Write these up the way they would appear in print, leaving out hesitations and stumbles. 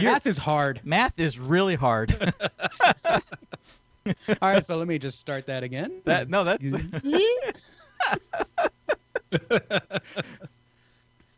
Math is hard. Math is really hard. All right, so let me just start that again. That's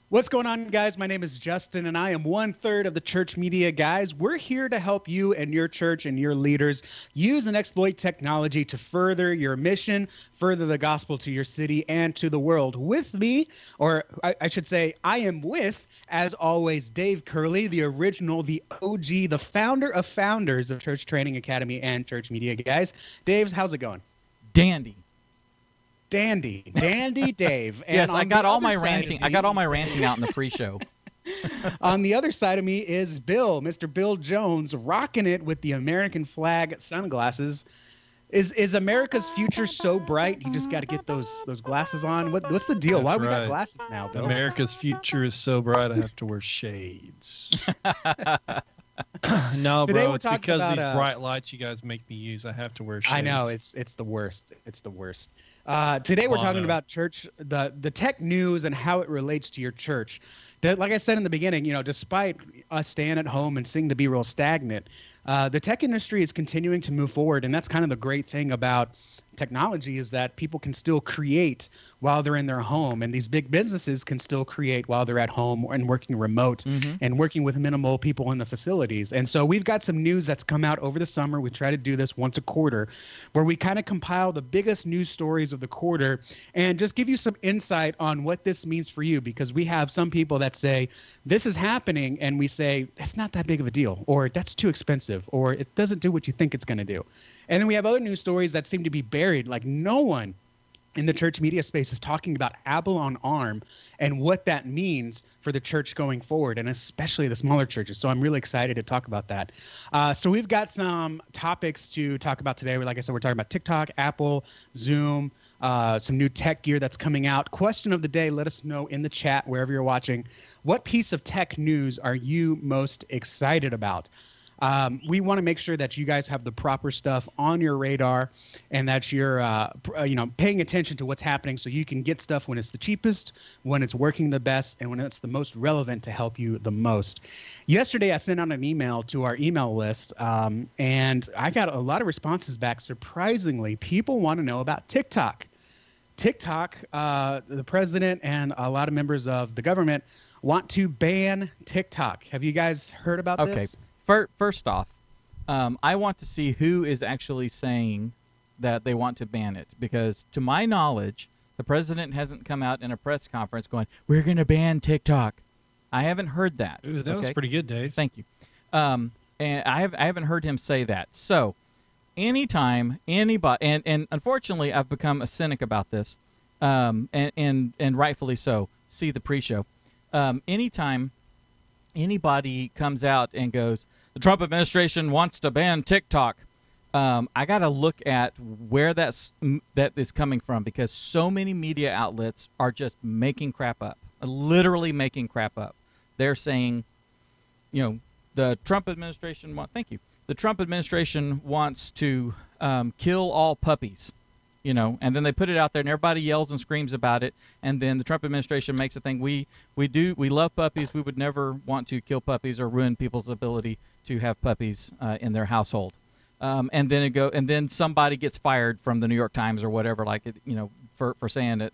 What's going on, guys? My name is Justin, and I am 1/3 of the Church Media Guys. We're here to help you and your church and your leaders use and exploit technology to further your mission, further the gospel to your city and to the world. With me, or I should say, I am with, as always, Dave Curley, the original, the OG, the founder of founders of Church Training Academy and Church Media Guys. Dave, how's it going? dandy. Dandy Dave. And Yes, I got all my ranting. ranting out in the pre-show. On the other side of me is Bill, Mr. Bill Jones, rocking it with the American flag sunglasses. Is America's future so bright? You just got to get those glasses on. What's the deal? That's Why we got right. glasses now, Bill? America's future is so bright, I have to wear shades. No, Today bro, we're it's talking because about, these bright lights you guys make me use. I have to wear shades. I know it's the worst. It's the worst. Today we're talking about church, the tech news and how it relates to your church. Like I said in the beginning, despite us staying at home and seeming to be real stagnant, the tech industry is continuing to move forward, and that's kind of the great thing about technology is that people can still create while they're in their home, and these big businesses can still create while they're at home and working remote and working with minimal people in the facilities. And so we've got some news that's come out over the summer. We try to do this once a quarter where we kind of compile the biggest news stories of the quarter and just give you some insight on what this means for you, because we have some people that say this is happening and we say that's not that big of a deal, or that's too expensive, or it doesn't do what you think it's going to do. And then we have other news stories that seem to be buried, like no one in the church media space is talking about Apple on ARM and what that means for the church going forward, and especially the smaller churches. So I'm really excited to talk about that. So we've got some topics to talk about today. Like I said, we're talking about TikTok, Apple, Zoom, some new tech gear that's coming out. Question of the day, let us know in the chat wherever you're watching. What piece of tech news are you most excited about? We want to make sure that you guys have the proper stuff on your radar and that you're, paying attention to what's happening so you can get stuff when it's the cheapest, when it's working the best, and when it's the most relevant to help you the most. Yesterday, I sent out an email to our email list, and I got a lot of responses back. Surprisingly, people want to know about TikTok. TikTok, the president and a lot of members of the government want to ban TikTok. Have you guys heard about this? First off, I want to see who is actually saying that they want to ban it, because to my knowledge, the president hasn't come out in a press conference going, "We're going to ban TikTok." I haven't heard that. Ooh, that was pretty good, Dave. Thank you. And I haven't heard him say that. So anytime anybody, and unfortunately, I've become a cynic about this, and rightfully so. See the pre-show. Anytime anybody comes out and goes, the Trump administration wants to ban TikTok, I got to look at where that is coming from, because so many media outlets are just making crap up, literally making crap up. They're saying, the Trump administration the Trump administration wants to kill all puppies. And then they put it out there and everybody yells and screams about it. And then the Trump administration makes a thing. We love puppies. We would never want to kill puppies or ruin people's ability to have puppies in their household. And then somebody gets fired from the New York Times or whatever, for saying it,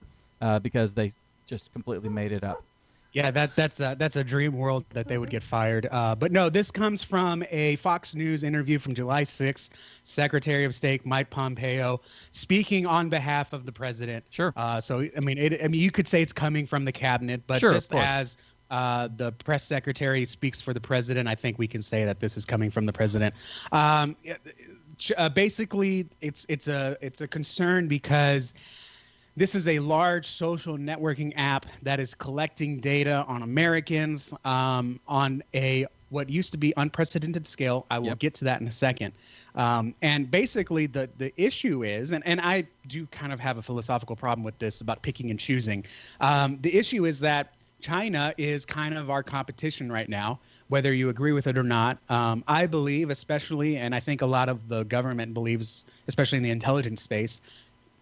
because they just completely made it up. Yeah, that's a dream world that they would get fired. But no, this comes from a Fox News interview from July 6th. Secretary of State Mike Pompeo speaking on behalf of the president. Sure. So you could say it's coming from the cabinet, but sure, just as the press secretary speaks for the president, I think we can say that this is coming from the president. Basically, it's a concern because this is a large social networking app that is collecting data on Americans on what used to be unprecedented scale. I will get to that in a second. And basically the issue is, and I do kind of have a philosophical problem with this about picking and choosing. The issue is that China is kind of our competition right now, whether you agree with it or not. I believe, especially, and I think a lot of the government believes, especially in the intelligence space,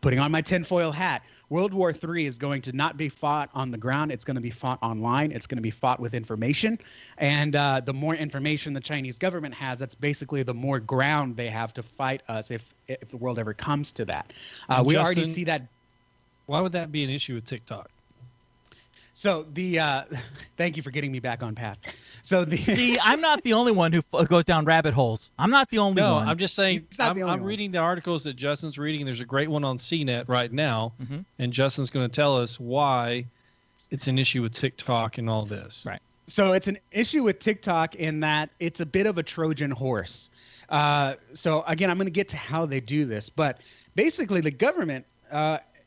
putting on my tinfoil hat, World War III is going to not be fought on the ground. It's going to be fought online. It's going to be fought with information. And the more information the Chinese government has, that's basically the more ground they have to fight us if the world ever comes to that. We Justin, already see that. Why would that be an issue with TikTok? So thank you for getting me back on path. So See, I'm not the only one who goes down rabbit holes. I'm not the only one. I'm just saying, I'm one. reading the articles that Justin's reading. There's a great one on CNET right now, and Justin's going to tell us why it's an issue with TikTok and all this. Right. So it's an issue with TikTok in that it's a bit of a Trojan horse. So again, I'm going to get to how they do this, but basically the government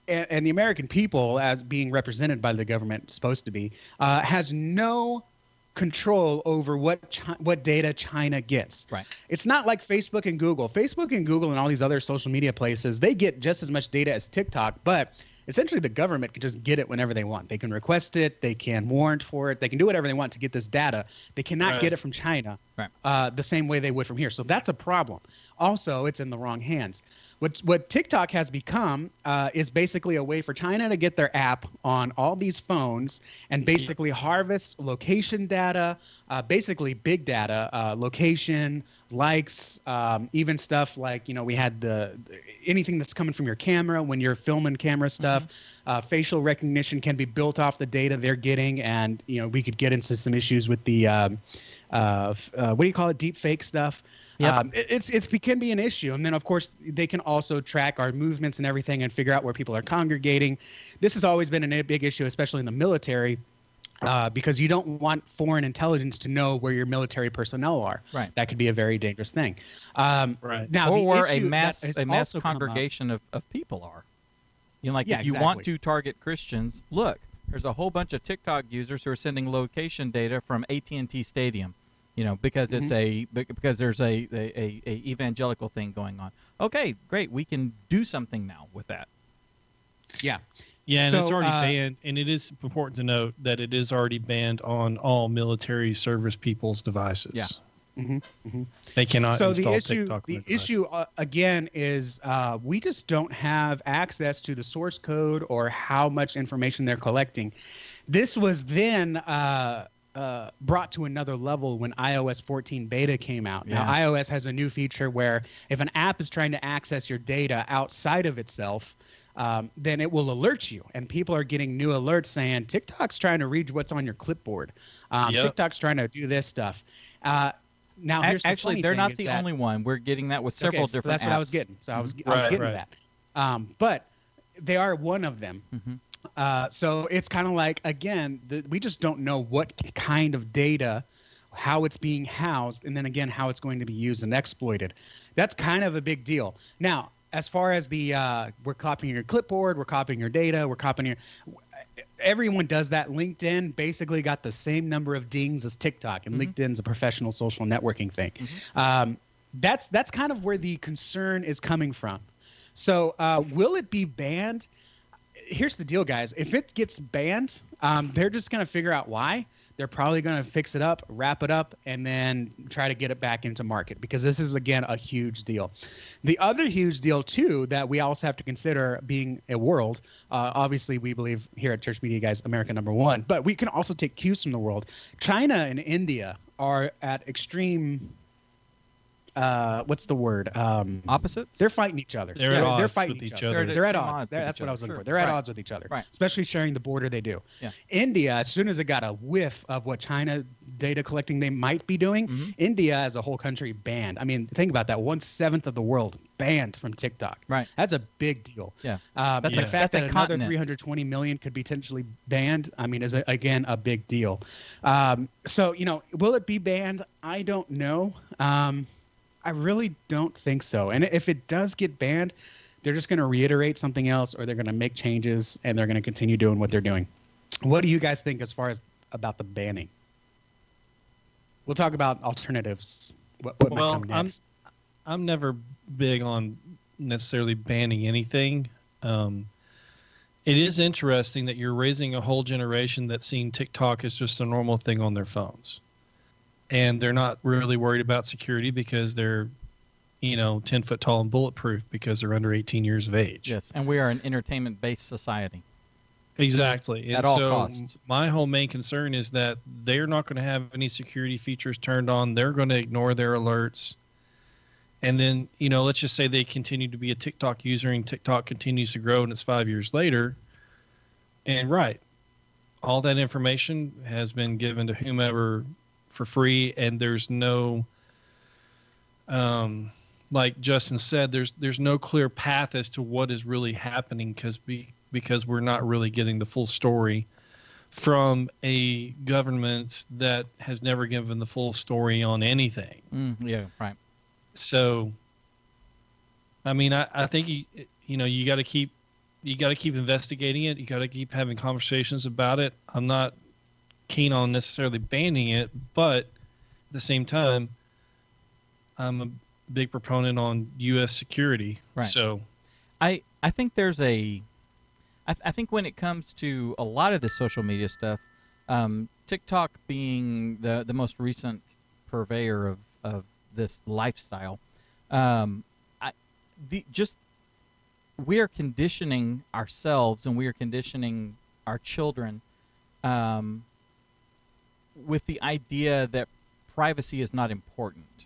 and the American people, as being represented by the government, supposed to be, has no control over what data China gets. Right. It's not like Facebook and Google. Facebook and Google and all these other social media places, they get just as much data as TikTok, but essentially the government can just get it whenever they want. They can request it, they can warrant for it, they can do whatever they want to get this data. They cannot get it from China the same way they would from here. So that's a problem. Also, it's in the wrong hands. What TikTok has become is basically a way for China to get their app on all these phones and basically harvest location data, basically big data, location, likes, even stuff like, we had anything that's coming from your camera when you're filming camera stuff. Facial recognition can be built off the data they're getting, and we could get into some issues with the what do you call it, deep fake stuff. Yep. It can be an issue. And then, of course, they can also track our movements and everything and figure out where people are congregating. This has always been a big issue, especially in the military, because you don't want foreign intelligence to know where your military personnel are. Right. That could be a very dangerous thing. Right. Now, or the where a issue mass that has also come up- congregation of people are. Like Yeah, if you want exactly. to target Christians, look, there's a whole bunch of TikTok users who are sending location data from AT&T Stadium. Because it's because there's a evangelical thing going on. Okay, great. We can do something now with that. Yeah. Yeah, and So, it's already banned. And it is important to note that it is already banned on all military service people's devices. Yeah. They cannot So install the issue, TikTok. on the their device. issue again is we just don't have access to the source code or how much information they're collecting. This was then brought to another level when iOS 14 beta came out. Now, iOS has a new feature where if an app is trying to access your data outside of itself, then it will alert you. And people are getting new alerts saying TikTok's trying to read what's on your clipboard. TikTok's trying to do this stuff. Now, here's Actually, they're not the only one. We're getting that with several different that's apps. what I was getting. So I was getting that. But they are one of them. So it's kind of like, again, we just don't know what kind of data, how it's being housed, and then again, how it's going to be used and exploited. That's kind of a big deal. Now, as far as we're copying your clipboard, we're copying your data, we're copying your... Everyone does that. LinkedIn basically got the same number of dings as TikTok, and LinkedIn's a professional social networking thing. That's kind of where the concern is coming from. So will it be banned? Here's the deal, guys. If it gets banned, they're just going to figure out why. They're probably going to fix it up, wrap it up, and then try to get it back into market, because this is, again, a huge deal. The other huge deal, too, that we also have to consider being a world, obviously we believe here at Church Media Guys, America #1, but we can also take cues from the world. China and India are at extreme... what's the word? Opposites? They're fighting each other. They're at odds fighting with each other. They're at extreme odds. odds with That's each what I other. was looking Sure. for. They're at Right. odds with each other, Right. especially sharing the border they do. Yeah. India, as soon as it got a whiff of what China data collecting they might be doing, India as a whole country banned. I mean, think about that. 1/7 of the world banned from TikTok. Right. That's a big deal. Yeah. The fact that's a that another continent. 320 million could be potentially banned, I mean, is, again, a big deal. So, will it be banned? I don't know. I really don't think so. And if it does get banned, they're just going to reiterate something else, or they're going to make changes, and they're going to continue doing what they're doing. What do you guys think as far as about the banning? We'll talk about alternatives. What might come next? I'm never big on necessarily banning anything. It is interesting that you're raising a whole generation that's seeing TikTok as just a normal thing on their phones. And they're not really worried about security because they're, 10 foot tall and bulletproof because they're under 18 years of age. Yes, and we are an entertainment-based society. Exactly. And At all so costs. my whole main concern is that they're not going to have any security features turned on. They're going to ignore their alerts. And then, let's just say they continue to be a TikTok user and TikTok continues to grow and it's 5 years later. And all that information has been given to whomever for free. And there's no, like Justin said, there's no clear path as to what is really happening because we're not really getting the full story from a government that has never given the full story on anything. Yeah, right. So, I mean, I think you got to keep investigating it. You got to keep having conversations about it. I'm not keen on necessarily banning it, but at the same time, I'm a big proponent on U.S. security. Right. So, I think there's I think when it comes to a lot of the social media stuff, TikTok being the most recent purveyor of this lifestyle, we are conditioning ourselves and we are conditioning our children with the idea that privacy is not important,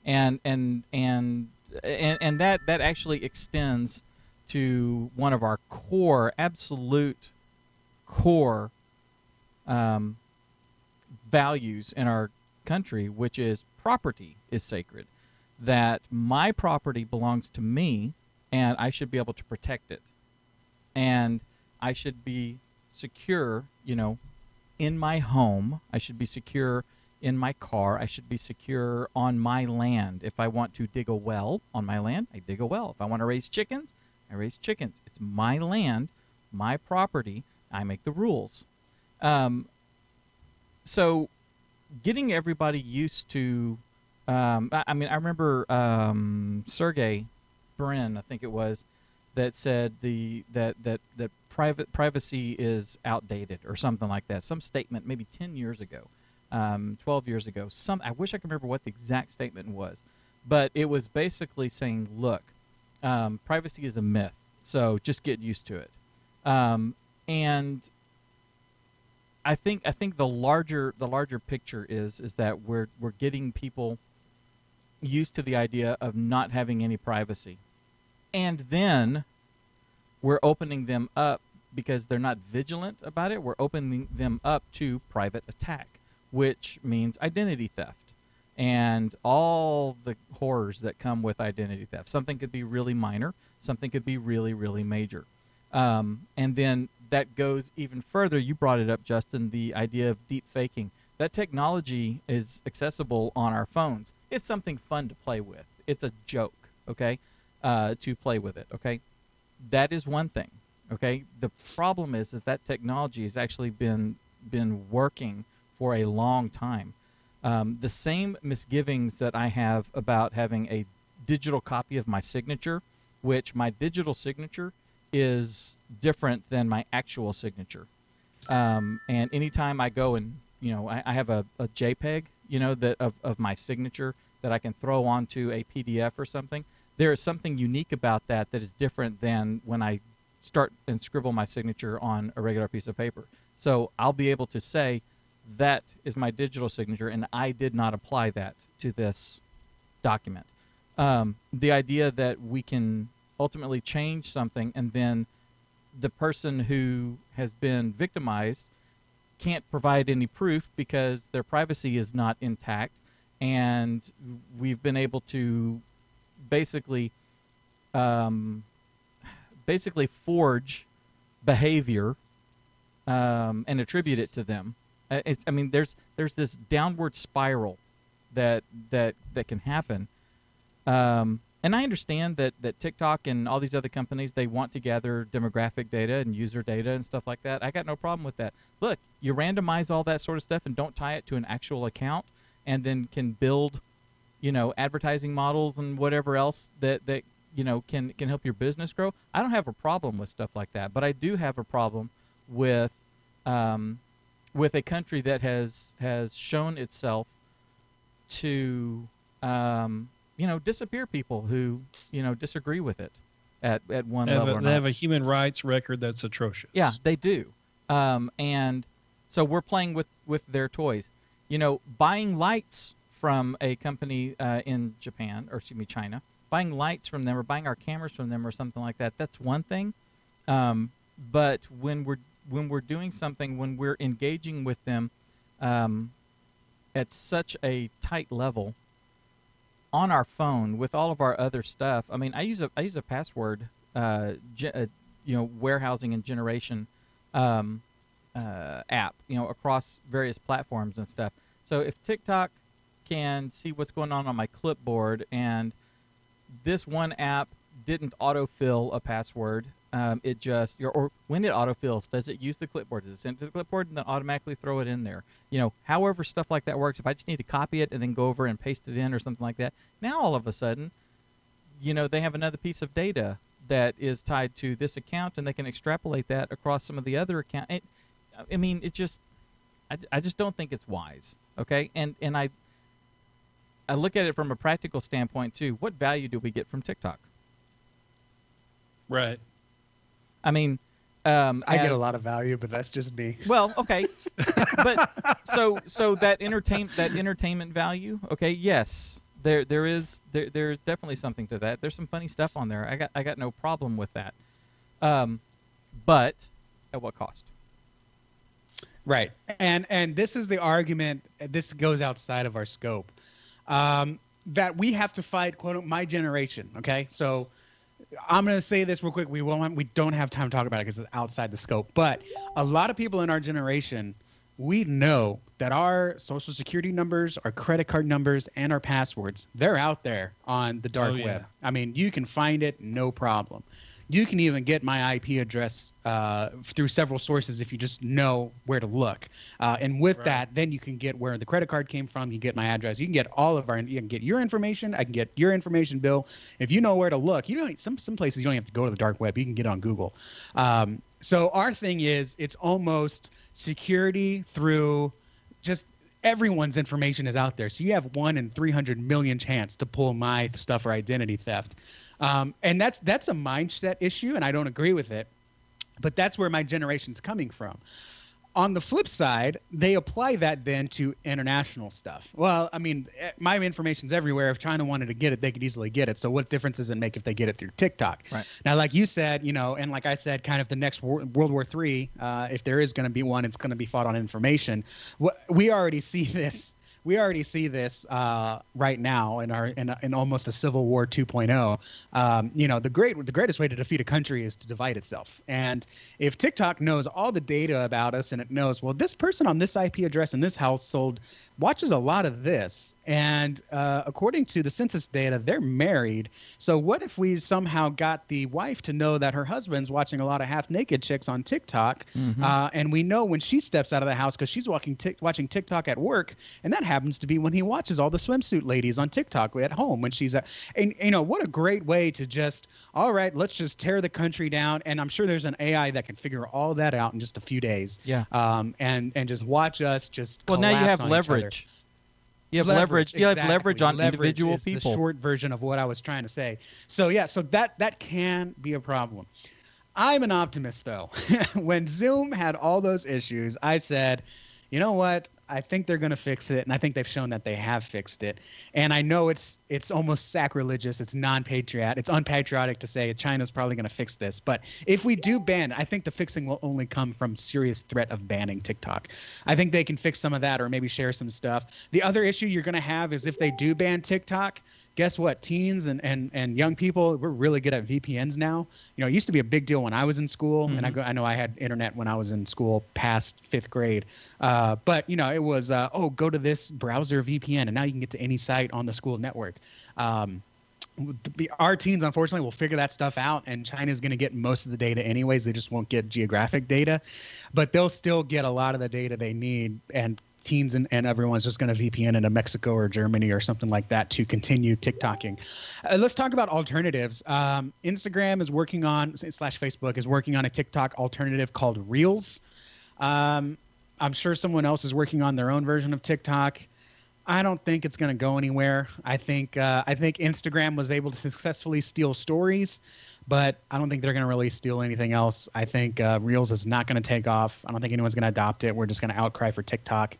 and that actually extends to one of our absolute core values in our country, which is property is sacred. That my property belongs to me, and I should be able to protect it. And I should be secure, in my home. I should be secure in my car. I should be secure on my land. If I want to dig a well on my land, I dig a well. If I want to raise chickens, I raise chickens. It's my land, my property. I make the rules. So getting everybody used to, I remember Sergey Brin, I think it was, that said that privacy is outdated or something like that. Some statement maybe 10 years ago, 12 years ago. I wish I could remember what the exact statement was, but it was basically saying, look, privacy is a myth, so just get used to it. And I think the larger picture is that we're getting people used to the idea of not having any privacy, and then we're opening them up because they're not vigilant about it. We're opening them up to private attack, which means identity theft and all the horrors that come with identity theft. Something could be really minor, something could be really, really major. And then that goes even further. You brought it up, Justin, the idea of deep faking. That technology is accessible on our phones. It's something fun to play with. It's a joke, okay, to play with it, okay? That is one thing, okay? The problem is that technology has actually been working for a long time. The same misgivings that I have about having a digital copy of my signature, which my digital signature is different than my actual signature. And anytime I go and, I have a JPEG, that of my signature that I can throw onto a PDF or something. There is something unique about that is different than when I start and scribble my signature on a regular piece of paper. So I'll be able to say, that is my digital signature, and I did not apply that to this document. The idea that we can ultimately change something and then the person who has been victimized can't provide any proof because their privacy is not intact, and we've been able to basically forge behavior and attribute it to them. There's this downward spiral that can happen. And I understand that TikTok and all these other companies, they want to gather demographic data and user data and stuff like that. I got no problem with that. Look, you randomize all that sort of stuff and don't tie it to an actual account, and then can build, advertising models and whatever else that can help your business grow. I don't have a problem with stuff like that, but I do have a problem with a country that has shown itself to disappear people who, disagree with it at one They have level a, or they not. have a human rights record that's atrocious. Yeah, they do. And so we're playing with their toys. Buying lights from a company in Japan, or excuse me, China, buying lights from them or buying our cameras from them or something like that, that's one thing. But when we're doing something, when we're engaging with them at such a tight level on our phone with all of our other stuff, I mean, I use a password, warehousing and generation app, across various platforms and stuff. So if TikTok can see what's going on my clipboard, and this one app didn't autofill a password, it just or when it autofills, does it use the clipboard? Does it send it to the clipboard and then automatically throw it in there? However stuff like that works. If I just need to copy it and then go over and paste it in or something like that, now all of a sudden, they have another piece of data that is tied to this account, and they can extrapolate that across some of the other accounts. I just don't think it's wise. Okay, and I look at it from a practical standpoint too. What value do we get from TikTok? Right. I mean, I get a lot of value, but that's just me. Well, okay, but so that entertainment value. Okay, yes, there's definitely something to that. There's some funny stuff on there. I got no problem with that. But at what cost? Right. And this is the argument. This goes outside of our scope. That we have to fight, quote, my generation. Okay, so I'm going to say this real quick. We don't have time to talk about it because it's outside the scope. But a lot of people in our generation, we know that our social security numbers, our credit card numbers, and our passwords, they're out there on the dark web. I mean, you can find it, no problem. You can even get my IP address through several sources if you just know where to look. And with that, then you can get where the credit card came from. You get my address. You can get you can get your information. I can get your information, Bill. If you know where to look, some places you don't have to go to the dark web. You can get on Google. So our thing is, it's almost security through just everyone's information is out there. So you have 1 in 300 million chance to pull my stuff or identity theft. And that's a mindset issue, and I don't agree with it. But that's where my generation's coming from. On the flip side, they apply that then to international stuff. Well, I mean, my information's everywhere. If China wanted to get it, they could easily get it. So what difference does it make if they get it through TikTok? Right. Now, like you said, and like I said, kind of the next World War III, if there is going to be one, it's going to be fought on information. We already see this. We already see this right now in almost a Civil War 2.0. The greatest way to defeat a country is to divide itself. And if TikTok knows all the data about us, and it knows, well, this person on this IP address in this household watches a lot of this, and according to the census data, they're married. So what if we somehow got the wife to know that her husband's watching a lot of half-naked chicks on TikTok, and we know when she steps out of the house because she's watching TikTok at work, and that happens to be when he watches all the swimsuit ladies on TikTok at home when she's at, and what a great way to just, all right, let's just tear the country down. And I'm sure there's an AI that can figure all that out in just a few days. Yeah. And just watch us just. Well, now you have leverage. You have leverage. You have exactly. leverage on individual is people. The short version of what I was trying to say. So yeah, so that can be a problem. I'm an optimist though. When Zoom had all those issues, I said, you know what? I think they're going to fix it, and I think they've shown that they have fixed it. And I know it's almost sacrilegious. It's It's unpatriotic to say China's probably going to fix this. But if we do ban, I think the fixing will only come from serious threat of banning TikTok. I think they can fix some of that, or maybe share some stuff. The other issue you're going to have is if they do ban TikTok, guess what? Teens and young people, we're really good at VPNs now. It used to be a big deal when I was in school, and I know I had internet when I was in school past 5th grade. But it was go to this browser VPN, and now you can get to any site on the school network. Our teens, unfortunately, will figure that stuff out, and China's going to get most of the data anyways. They just won't get geographic data, but they'll still get a lot of the data they need. And teens and everyone's just going to VPN into Mexico or Germany or something like that to continue TikToking. Let's talk about alternatives. Instagram is working on /Facebook is working on a TikTok alternative called Reels. I'm sure someone else is working on their own version of TikTok. I don't think it's going to go anywhere. I think Instagram was able to successfully steal stories, but I don't think they're going to really steal anything else. I think Reels is not going to take off. I don't think anyone's going to adopt it. We're just going to outcry for TikTok.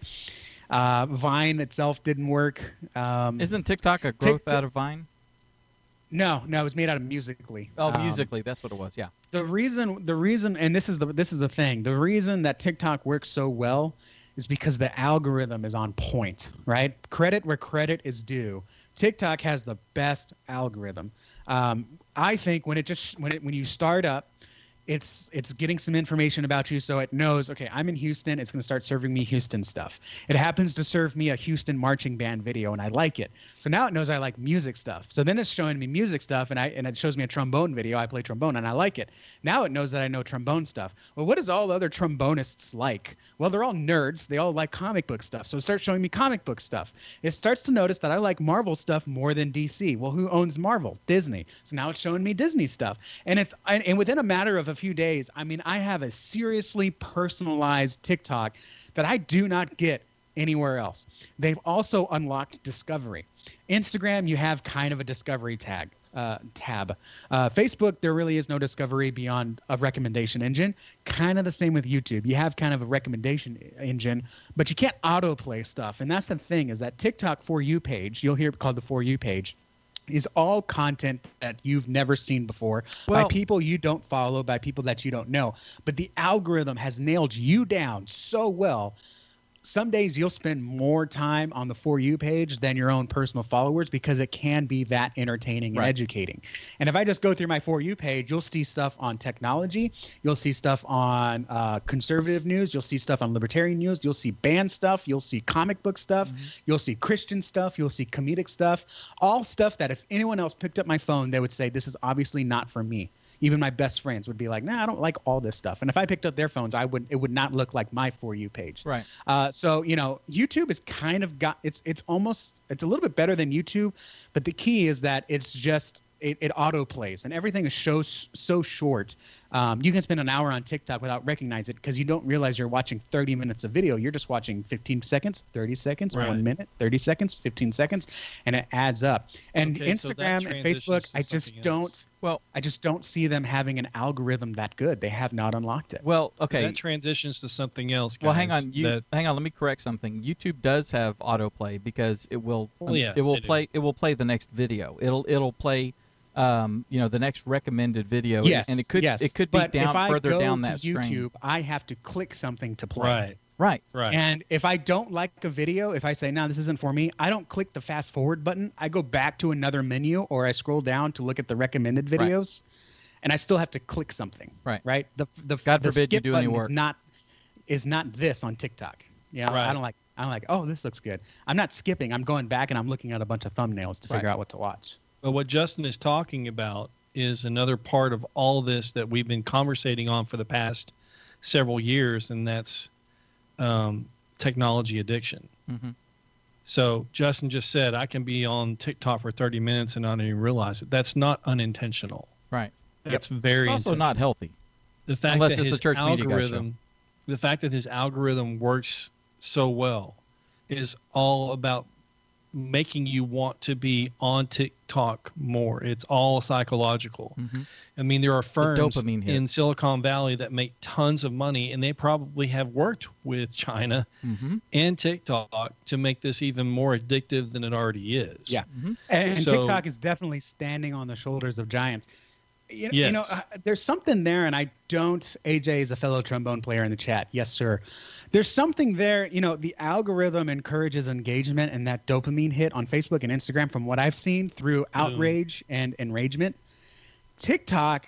Vine itself didn't work. Isn't TikTok a growth out of Vine? No, it was made out of Musically. Oh, Musically, that's what it was. Yeah. The reason, and this is the thing. The reason that TikTok works so well is because the algorithm is on point, right? Credit where credit is due. TikTok has the best algorithm. I think when you start up, it's getting some information about you, so it knows, okay, I'm in Houston. It's going to start serving me Houston stuff. It happens to serve me a Houston marching band video, and I like it. So now it knows I like music stuff. So then it's showing me music stuff, and it shows me a trombone video. I play trombone, and I like it. Now it knows that I know trombone stuff. Well, what does all the other trombonists like? Well, they're all nerds. They all like comic book stuff. So it starts showing me comic book stuff. It starts to notice that I like Marvel stuff more than DC. Well, who owns Marvel? Disney. So now it's showing me Disney stuff. And within a matter of a few days, I mean, I have a seriously personalized TikTok that I do not get anywhere else. They've also unlocked discovery. Instagram, you have kind of a discovery tab. Facebook, there really is no discovery beyond a recommendation engine. Kind of the same with YouTube. You have kind of a recommendation engine, but you can't autoplay stuff. And that's the thing, is that TikTok For You page, you'll hear it called the For You page, is all content that you've never seen before by people you don't follow, by people that you don't know. But the algorithm has nailed you down so well. Some days you'll spend more time on the For You page than your own personal followers because it can be that entertaining and educating. And if I just go through my For You page, you'll see stuff on technology. You'll see stuff on conservative news. You'll see stuff on libertarian news. You'll see band stuff. You'll see comic book stuff. Mm-hmm. You'll see Christian stuff. You'll see comedic stuff. All stuff that if anyone else picked up my phone, they would say, this is obviously not for me. Even my best friends would be like, nah, I don't like all this stuff. And if I picked up their phones, it would not look like my For You page. Right. So, YouTube is kind of it's a little bit better than YouTube, but the key is that it's just, it auto plays and everything is so short. You can spend an hour on TikTok without recognizing it because you don't realize you're watching 30 minutes of video. You're just watching 15 seconds, 30 seconds, 1 minute, 30 seconds, 15 seconds, and it adds up. And Instagram and Facebook, I just don't see them having an algorithm that good. They have not unlocked it. Well, okay. That transitions to something else, guys. Well, hang on. Hang on. Let me correct something. YouTube does have autoplay because it will play the next video. It'll play the next recommended video. Yes, and it could be further down that screen. YouTube, I have to click something to play. Right. And if I don't like a video, if I say, no, this isn't for me, I don't click the fast forward button. I go back to another menu or I scroll down to look at the recommended videos, and I still have to click something. Right. The God forbid skip you do any work. Is not this on TikTok. Yeah. I don't like, oh, this looks good. I'm not skipping. I'm going back and I'm looking at a bunch of thumbnails to figure out what to watch. But what Justin is talking about is another part of all this that we've been conversating on for the past several years, and that's technology addiction. Mm-hmm. So Justin just said, I can be on TikTok for 30 minutes and not even realize it. That's not unintentional. Right. That's very It's also not healthy. The fact unless that it's a church media guy show. The fact that his algorithm works so well is all about making you want to be on TikTok more. It's all psychological. Mm-hmm. I mean, there are firms in Silicon Valley that make tons of money, and they probably have worked with China and TikTok to make this even more addictive than it already is. Yeah. Mm-hmm. And TikTok is definitely standing on the shoulders of giants. There's something there, and AJ is a fellow trombone player in the chat. Yes, sir. There's something there. The algorithm encourages engagement and that dopamine hit on Facebook and Instagram from what I've seen through outrage and enragement. TikTok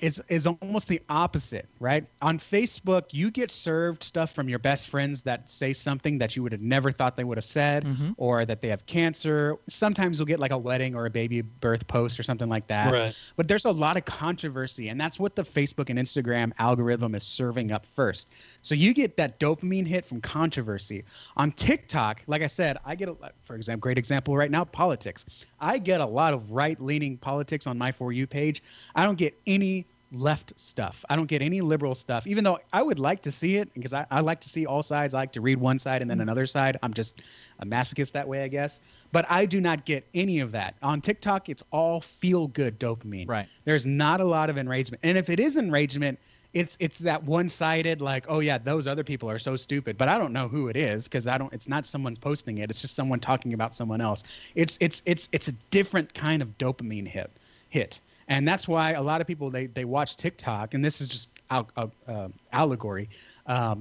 is almost the opposite, right? On Facebook, you get served stuff from your best friends that say something that you would have never thought they would have said, or that they have cancer. Sometimes you'll get like a wedding or a baby birth post or something like that. Right. But there's a lot of controversy, and that's what the Facebook and Instagram algorithm is serving up first. So you get that dopamine hit from controversy. On TikTok, like I said, I get, for example, great example right now, politics. I get a lot of right-leaning politics on my For You page. I don't get any left stuff. I don't get any liberal stuff, even though I would like to see it, because I like to see all sides. I like to read one side and then another side. I'm just a masochist that way, I guess. But I do not get any of that. On TikTok, it's all feel-good dopamine. Right. There's not a lot of enragement. And if it is enragement, it's that one-sided, like, oh yeah, those other people are so stupid, but I don't know who it is, because it's not someone posting it. It's just someone talking about someone else. It's a different kind of dopamine hit. And that's why a lot of people, they watch TikTok, and this is just allegory.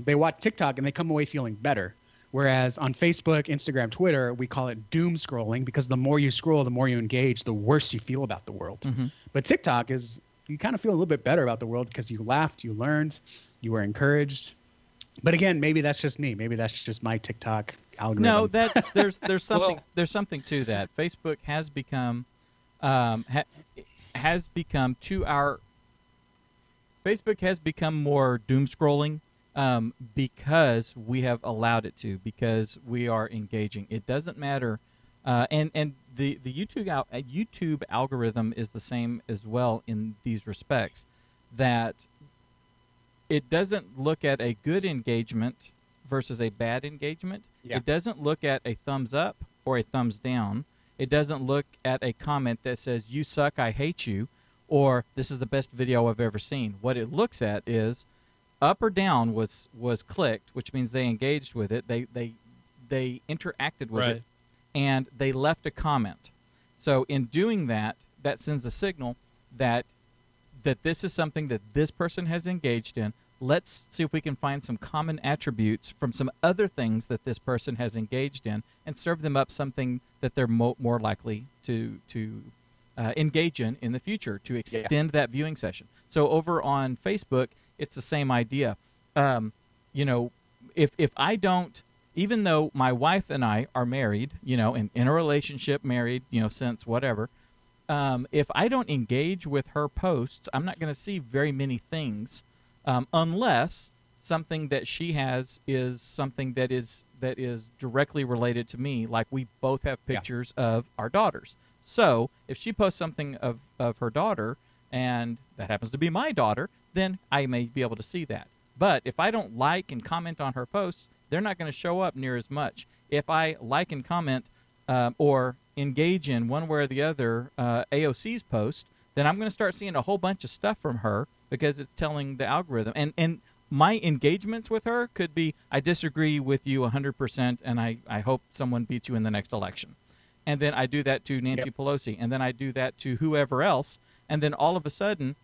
They watch TikTok and they come away feeling better. Whereas on Facebook, Instagram, Twitter, we call it doom scrolling, because the more you scroll, the more you engage, the worse you feel about the world. Mm-hmm. But TikTok is, you kind of feel a little bit better about the world because you laughed, you learned, you were encouraged. But again, maybe that's just me. Maybe that's just my TikTok algorithm. No, there's something there's something to that. Facebook has become Facebook has become more doom scrolling because we have allowed it to, because we are engaging. It doesn't matter, and the YouTube algorithm is the same as well in these respects, that it doesn't look at a good engagement versus a bad engagement. Yeah. It doesn't look at a thumbs up or a thumbs down. It doesn't look at a comment that says, "You suck, I hate you," or "This is the best video I've ever seen." What it looks at is up or down was clicked, which means they engaged with it. They interacted with it, and they left a comment. So in doing that, that sends a signal that this is something that this person has engaged in. Let's see if we can find some common attributes from some other things that this person has engaged in, and serve them up something that they're more likely to engage in the future, to extend that viewing session. So over on Facebook, it's the same idea. If I don't, even though my wife and I are married, and in a relationship, married, since whatever, if I don't engage with her posts, I'm not going to see very many things, unless something that she has is something that is directly related to me, like we both have pictures of our daughters. So if she posts something of her daughter, and that happens to be my daughter, then I may be able to see that. But if I don't like and comment on her posts, they're not going to show up near as much. If I like and comment or engage in one way or the other AOC's post, then I'm going to start seeing a whole bunch of stuff from her, because it's telling the algorithm. And my engagements with her could be, I disagree with you 100%, and I hope someone beats you in the next election. And then I do that to Nancy Pelosi, and then I do that to whoever else, and then all of a sudden,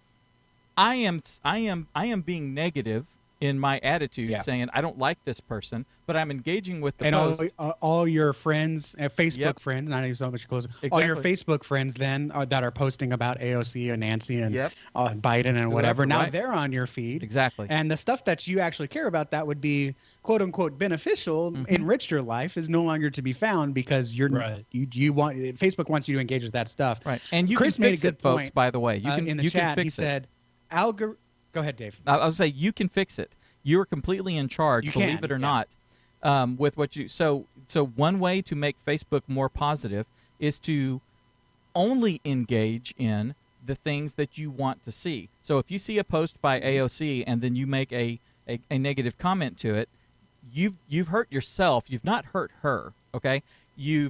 I am being negative in my attitude, saying I don't like this person, but I'm engaging with the post. And all your friends, Facebook friends, not even so much closer, all your Facebook friends then that are posting about AOC and Nancy and Biden and whatever, now they're on your feed. Exactly. And the stuff that you actually care about that would be quote unquote beneficial, enriched your life, is no longer to be found, because you want, Facebook wants you to engage with that stuff. Right. And you Chris can fix it, folks, by the way. You can in the chat, he said, Go ahead, Dave. I was say you can fix it. You are completely in charge, believe it or not, with what you. So one way to make Facebook more positive is to only engage in the things that you want to see. So if you see a post by AOC and then you make a negative comment to it, you've hurt yourself. You've not hurt her. Okay. You're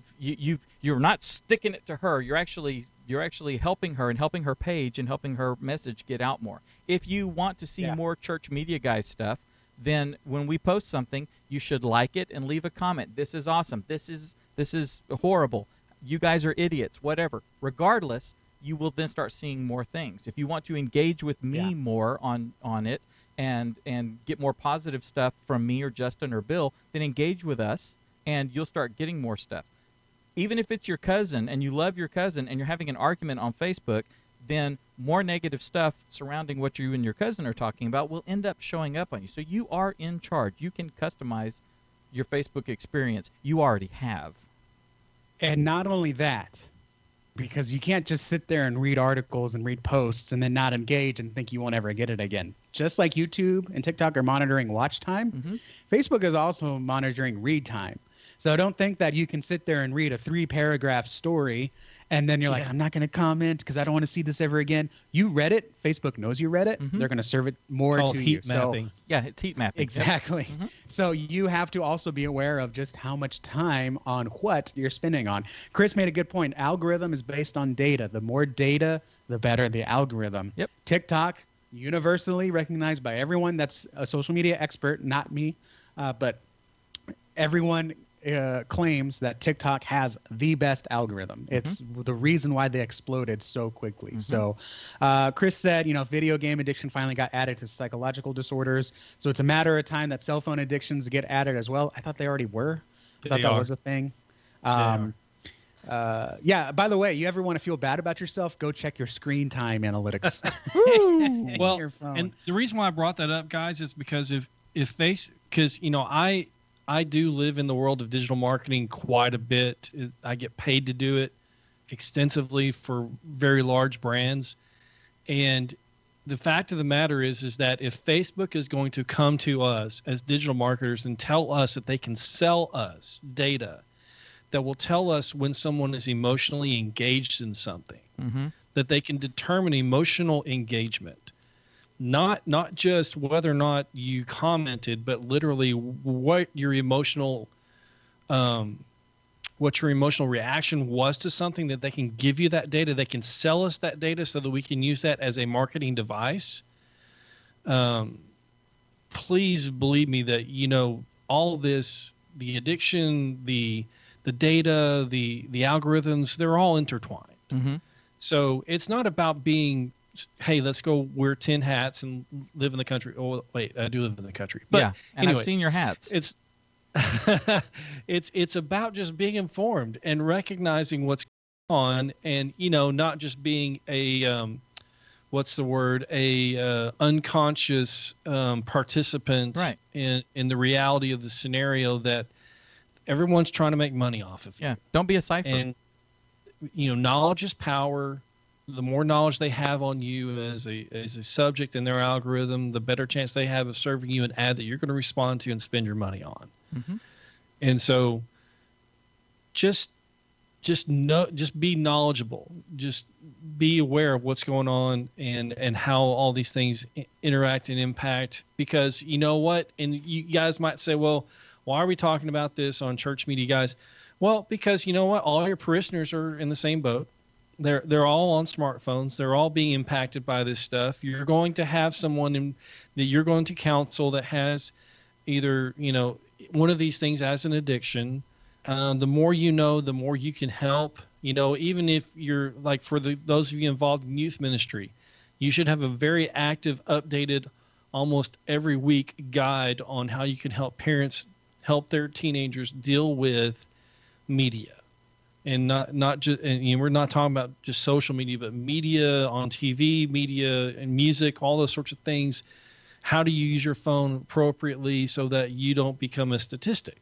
not sticking it to her. You're actually helping her and helping her page and helping her message get out more. If you want to see more church media guy stuff, then when we post something, you should like it and leave a comment. This is awesome. This is horrible. You guys are idiots. Whatever. Regardless, you will then start seeing more things. If you want to engage with me more on it and get more positive stuff from me or Justin or Bill, then engage with us and you'll start getting more stuff. Even if it's your cousin and you love your cousin and you're having an argument on Facebook, then more negative stuff surrounding what you and your cousin are talking about will end up showing up on you. So you are in charge. You can customize your Facebook experience. You already have. And not only that, because you can't just sit there and read articles and read posts and then not engage and think you won't ever get it again. Just like YouTube and TikTok are monitoring watch time, Facebook is also monitoring read time. So don't think that you can sit there and read a 3-paragraph story and then you're like, I'm not going to comment because I don't want to see this ever again. You read it. Facebook knows you read it. They're going to serve it more to you. Heat mapping. Yeah, it's heat mapping. Exactly. Yep. So you have to also be aware of just how much time on what you're spending on. Chris made a good point. Algorithm is based on data. The more data, the better the algorithm. Yep. TikTok, universally recognized by everyone that's a social media expert, not me, but everyone claims that TikTok has the best algorithm. It's the reason why they exploded so quickly. So Chris said, video game addiction finally got added to psychological disorders. So it's a matter of time that cell phone addictions get added as well. I thought they already were. I thought that was a thing. By the way, you ever want to feel bad about yourself, go check your screen time analytics. Well, and the reason why I brought that up, guys, is because because I do live in the world of digital marketing quite a bit. I get paid to do it extensively for very large brands. And the fact of the matter is that if Facebook is going to come to us as digital marketers and tell us that they can sell us data that will tell us when someone is emotionally engaged in something, that they can determine emotional engagement, not just whether or not you commented, but literally what your emotional reaction was to something, that they can give you that data. They can sell us that data so that we can use that as a marketing device. Please believe me that, all this, the addiction, the data, the algorithms, they're all intertwined. So it's not about being, hey, let's go wear 10 hats and live in the country. Oh, wait, I do live in the country. But yeah, and anyways, I've seen your hats. It's it's about just being informed and recognizing what's going on, and not just being a unconscious participant in the reality of the scenario that everyone's trying to make money off of. Yeah, don't be a cipher. And knowledge is power. The more knowledge they have on you as a subject in their algorithm, the better chance they have of serving you an ad that you're going to respond to and spend your money on. And so just be knowledgeable, just be aware of what's going on and how all these things interact and impact, because you know what? And you guys might say, well, why are we talking about this on church media, guys? Well, because you know what? All your parishioners are in the same boat. They're all on smartphones. They're all being impacted by this stuff. You're going to have someone that you're going to counsel that has either, one of these things as an addiction. The more you know, the more you can help. Even if you're like, for those of you involved in youth ministry, you should have a very active, updated, almost every week guide on how you can help parents help their teenagers deal with media. And not just, and we're not talking about just social media, but media on TV, media and music, all those sorts of things. How do you use your phone appropriately so that you don't become a statistic?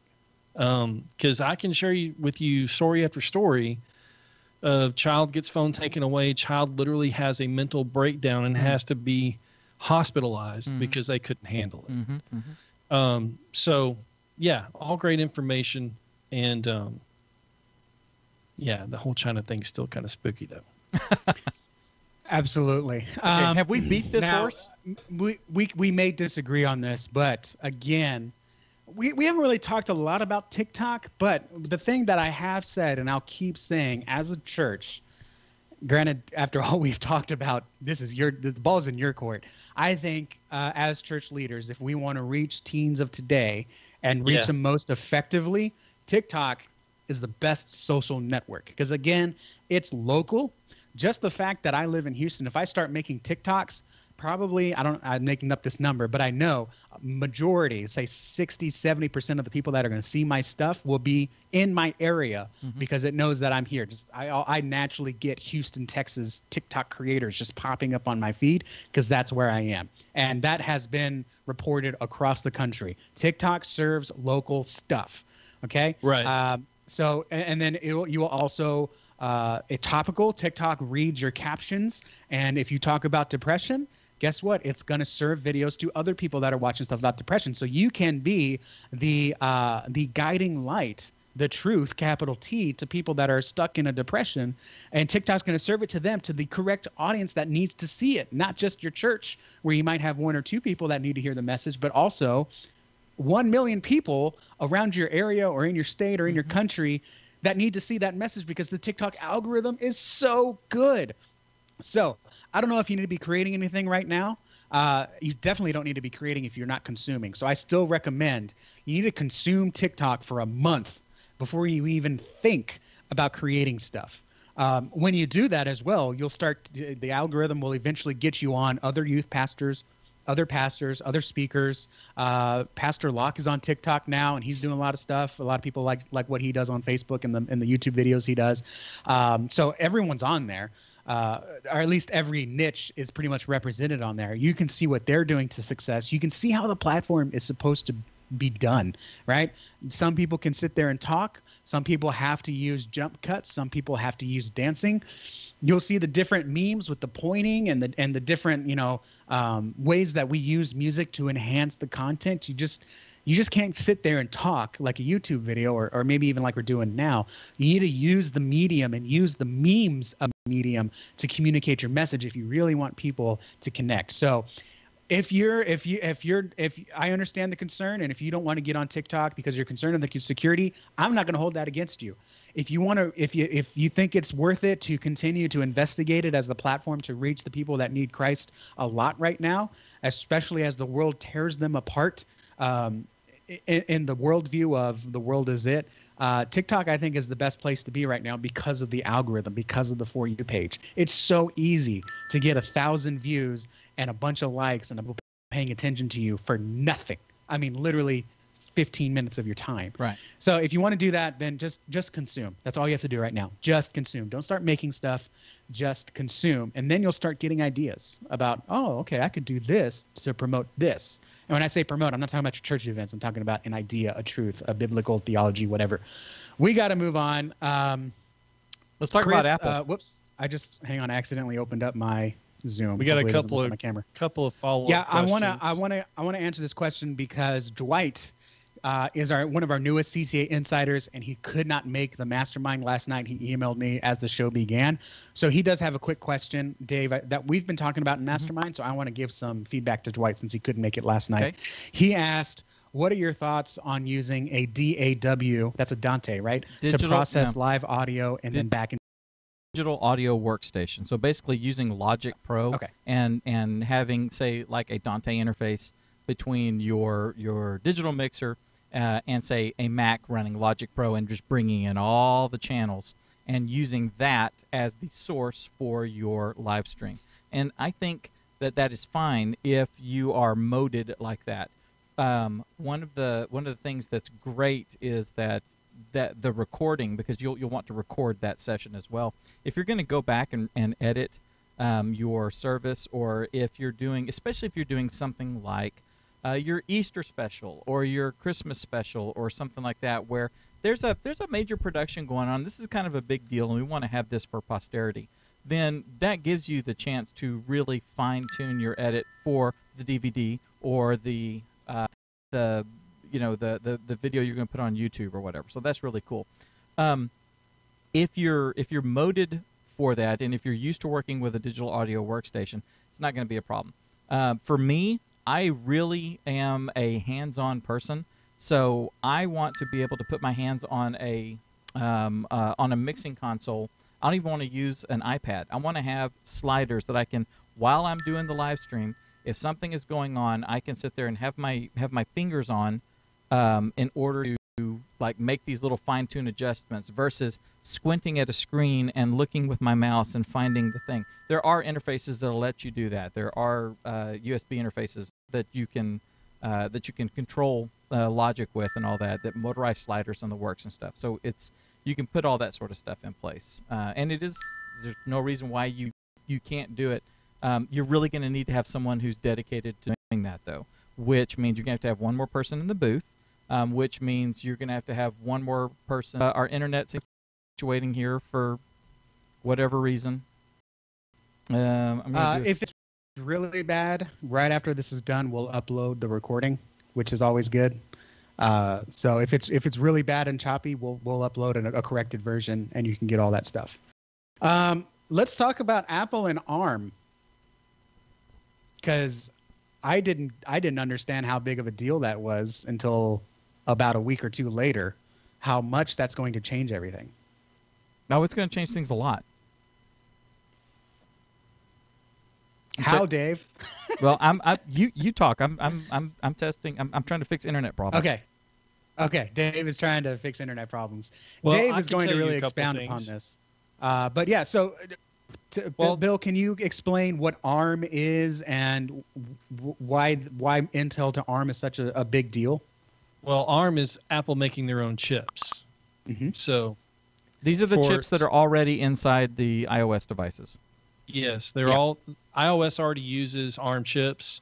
Because I can share with you story after story of child gets phone taken away. Child literally has a mental breakdown and has to be hospitalized because they couldn't handle it. So yeah, all great information. And, yeah, the whole China thing's still kind of spooky, though. Absolutely. Okay, have we beat this horse? We may disagree on this, but again, we haven't really talked a lot about TikTok. But the thing that I have said, and I'll keep saying, as a church, granted, after all we've talked about, the ball's in your court. I think as church leaders, if we want to reach teens of today and reach them most effectively, TikTok is the best social network, because again, it's local. Just the fact that I live in Houston, if I start making TikToks, probably, I'm making up this number, but I know majority, say 60-70% of the people that are going to see my stuff will be in my area because it knows that I'm here. I naturally get Houston, Texas TikTok creators just popping up on my feed because that's where I am. And that has been reported across the country. TikTok serves local stuff. Okay. Right. So, and then you will also, a topical TikTok reads your captions. And if you talk about depression, guess what? It's going to serve videos to other people that are watching stuff about depression. So you can be the guiding light the truth, capital T, to people that are stuck in a depression, and TikTok's going to serve it to them, to the correct audience that needs to see it, not just your church where you might have one or two people that need to hear the message, but also 1 million people around your area or in your state or in your country that need to see that message, because the TikTok algorithm is so good. So I don't know if you need to be creating anything right now. You definitely don't need to be creating if you're not consuming. So I still recommend you need to consume TikTok for a month before you even think about creating stuff. When you do that as well, you'll start, the algorithm will eventually get you on other youth pastors, other speakers. Pastor Locke is on TikTok now, and he's doing a lot of stuff. A lot of people like what he does on Facebook and the YouTube videos he does. So everyone's on there. Or at least every niche is pretty much represented on there. You can see what they're doing to success. You can see how the platform is supposed to be done, right? Some people can sit there and talk. Some people have to use jump cuts. Some people have to use dancing. You'll see the different memes with the pointing and the different, ways that we use music to enhance the content. You just can't sit there and talk like a YouTube video or maybe even like we're doing now. You need to use the medium and use the memes of the medium to communicate your message if you really want people to connect. So if I understand the concern, and if you don't want to get on TikTok because you're concerned of the security, I'm not going to hold that against you. If you think it's worth it to continue to investigate it as the platform to reach the people that need Christ a lot right now, especially as the world tears them apart, in the worldview of the world is it, TikTok, I think, is the best place to be right now because of the algorithm, because of the For You page. It's so easy to get 1,000 views and a bunch of likes and people paying attention to you for nothing. I mean, literally 15 minutes of your time. Right. So if you want to do that, then just consume. That's all you have to do right now. Just consume. Don't start making stuff. Just consume. And then you'll start getting ideas about, oh, okay, I could do this to promote this. And when I say promote, I'm not talking about your church events. I'm talking about an idea, a truth, a biblical theology, whatever. We got to move on. Let's talk Chris, about Apple. Whoops. I accidentally opened up my Zoom. We got Hopefully a it doesn't mess up my camera. couple of follow-up Yeah, questions. I want to answer this question because Dwight is one of our newest CCA insiders, and he could not make the mastermind last night. He emailed me as the show began. So he does have a quick question, Dave, that we've been talking about in mastermind. So I want to give some feedback to Dwight since he couldn't make it last night. Okay. He asked, what are your thoughts on using a DAW, that's a Dante, right? To process live audio and then back in digital audio workstation. So basically using Logic Pro and having, say, like a Dante interface between your digital mixer and, say, a Mac running Logic Pro, and just bringing in all the channels and using that as the source for your live stream. And I think that is fine if you are moded like that. One of the things that's great is that the recording, because you'll want to record that session as well. If you're going to go back and edit your service, or if you're doing, especially if you're doing something like your Easter special or your Christmas special or something like that, where there's a major production going on, this is kind of a big deal, and we want to have this for posterity, then that gives you the chance to really fine-tune your edit for the DVD or the video you're going to put on YouTube or whatever. So that's really cool. If you're moded for that, and if you're used to working with a digital audio workstation, it's not going to be a problem. For me, I really am a hands-on person, so I want to be able to put my hands on a mixing console. I don't even want to use an iPad. I want to have sliders that I can, while I'm doing the live stream, if something is going on, I can sit there and have my fingers on in order to like make these little fine-tune adjustments versus squinting at a screen and looking with my mouse and finding the thing. There are interfaces that'll let you do that. There are USB interfaces that you can control Logic with and all that motorized sliders in the works and stuff. So you can put all that sort of stuff in place. And there's no reason why you can't do it. You're really going to need to have someone who's dedicated to doing that, though, which means you're going to have one more person in the booth, which means you're going to have one more person. Our internet's situating here for whatever reason. If it's really bad, right after this is done, we'll upload the recording, which is always good. So if it's really bad and choppy, we'll upload a corrected version, and you can get all that stuff. Let's talk about Apple and ARM, because I didn't understand how big of a deal that was until about a week or two later, how much that's going to change everything. No, it's going to change things a lot. How, Dave? Well, you talk. I'm testing. I'm trying to fix internet problems. Okay. Dave is trying to fix internet problems. Well, Dave I is can going to tell you a really couple expound things. upon this. But yeah, so Bill, can you explain what ARM is and why Intel to ARM is such a big deal? Well, ARM is Apple making their own chips. Mm-hmm. So these are the chips that are already inside the iOS devices. Yes, they're all iOS already uses ARM chips.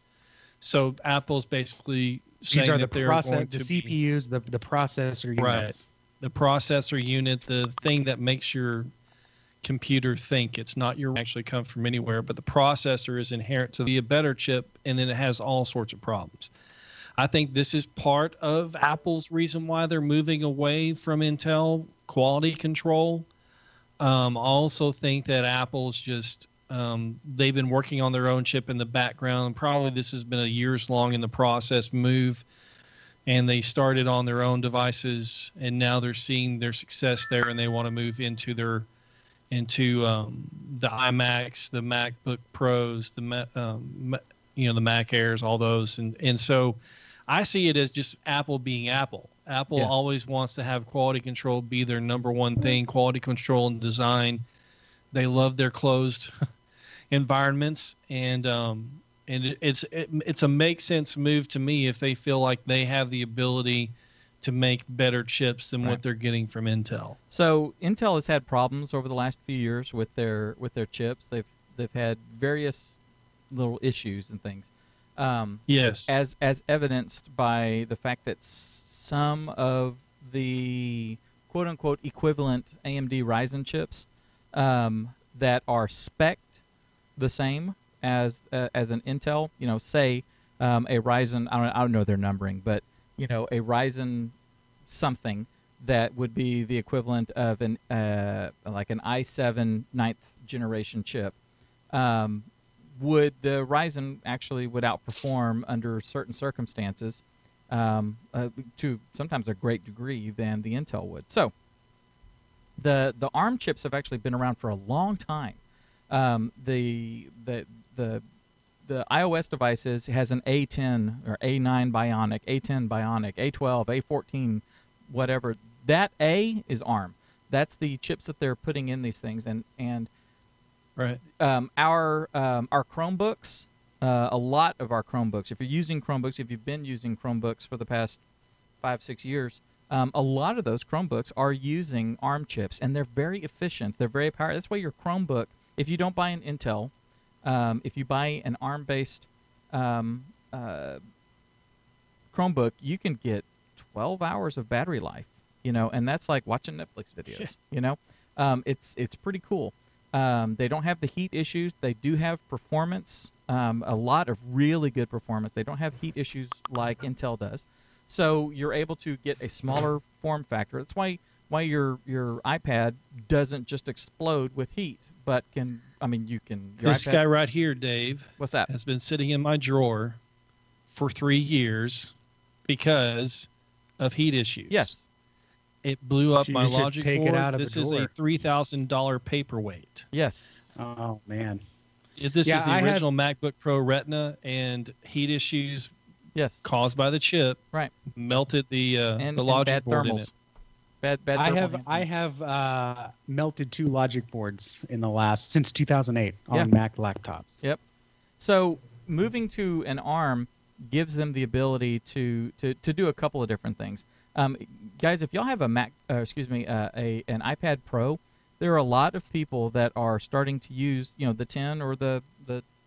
So Apple's basically saying these are that the they're process, going the to CPUs, the processor units. Right. The processor unit, the thing that makes your computer think. It's not your actually come from anywhere, but the processor is inherent to be a better chip, and then it has all sorts of problems. I think this is part of Apple's reason why they're moving away from Intel quality control. I also think that Apple's just they've been working on their own chip in the background. Probably this has been a years long in the process move, and they started on their own devices, and now they're seeing their success there, and they want to move into the iMacs, the MacBook Pros, the Mac Airs, all those, and so I see it as just Apple being Apple. Apple always wants to have quality control be their number one thing, quality control and design. They love their closed environments, and it's a make sense move to me if they feel like they have the ability to make better chips than what they're getting from Intel. So Intel has had problems over the last few years with their chips. They've had various little issues and things. Yes. As evidenced by the fact that some of the quote unquote equivalent AMD Ryzen chips that are spec'd the same as an Intel, say a Ryzen, I don't know their numbering, but a Ryzen something that would be the equivalent of an like an i7 9th generation chip. Would the Ryzen actually would outperform under certain circumstances to sometimes a great degree than the Intel would. So the ARM chips have actually been around for a long time. The iOS devices has an A10 or A9 Bionic, A10 Bionic, A12, A14, whatever. That A is ARM. That's the chips that they're putting in these things, and right. Our Chromebooks, a lot of our Chromebooks. If you're using Chromebooks, if you've been using Chromebooks for the past 5-6 years, a lot of those Chromebooks are using ARM chips, and they're very efficient. They're very powerful. That's why your Chromebook, if you don't buy an Intel, if you buy an ARM-based Chromebook, you can get 12 hours of battery life, and that's like watching Netflix videos, It's pretty cool. They don't have the heat issues. They do have performance, a lot of really good performance. They don't have heat issues like Intel does. So you're able to get a smaller form factor. That's why your iPad doesn't just explode with heat, but you can. This guy right here, Dave. What's that? Has been sitting in my drawer for 3 years because of heat issues. Yes. It blew up my you should logic take board. it out of This the is a drawer. $3,000 paperweight. Yes. Oh man. This is the original MacBook Pro Retina, and heat issues caused by the chip melted the logic bad board thermals. in it. Bad thermal. I have melted 2 logic boards since 2008 on Mac laptops. Yep. So moving to an ARM gives them the ability to do a couple of different things. Guys, if y'all have an iPad Pro, there are a lot of people that are starting to use, the 10 or the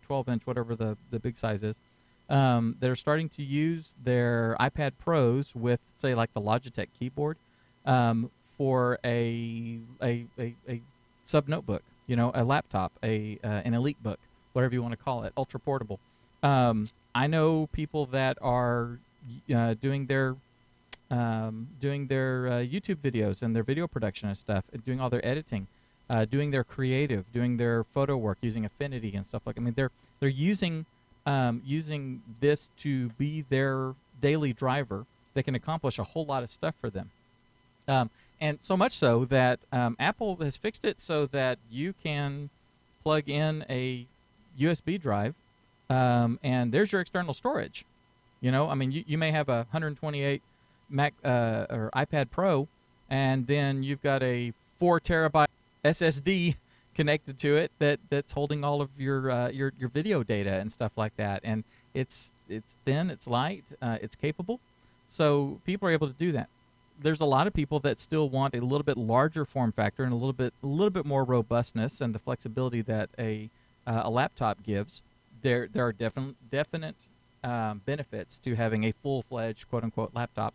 12-inch, whatever the big size is. They're starting to use their iPad Pros with, say, like the Logitech keyboard for a sub notebook, a laptop, an Elite book, whatever you want to call it, ultra portable. I know people that are doing their doing their YouTube videos and their video production and stuff, doing all their editing, doing their creative, doing their photo work, using Affinity and stuff like. I mean, they're using this to be their daily driver that can accomplish a whole lot of stuff for them. And so much so that Apple has fixed it so that you can plug in a USB drive, and there's your external storage. You know, I mean, you may have a 128 Mac or iPad Pro, and then you've got a 4 terabyte SSD connected to it that's holding all of your video data and stuff like that. And it's thin, it's light, it's capable, so people are able to do that. There's a lot of people that still want a little bit larger form factor and a little bit more robustness and the flexibility that a laptop gives. There are definite benefits to having a full-fledged quote-unquote laptop,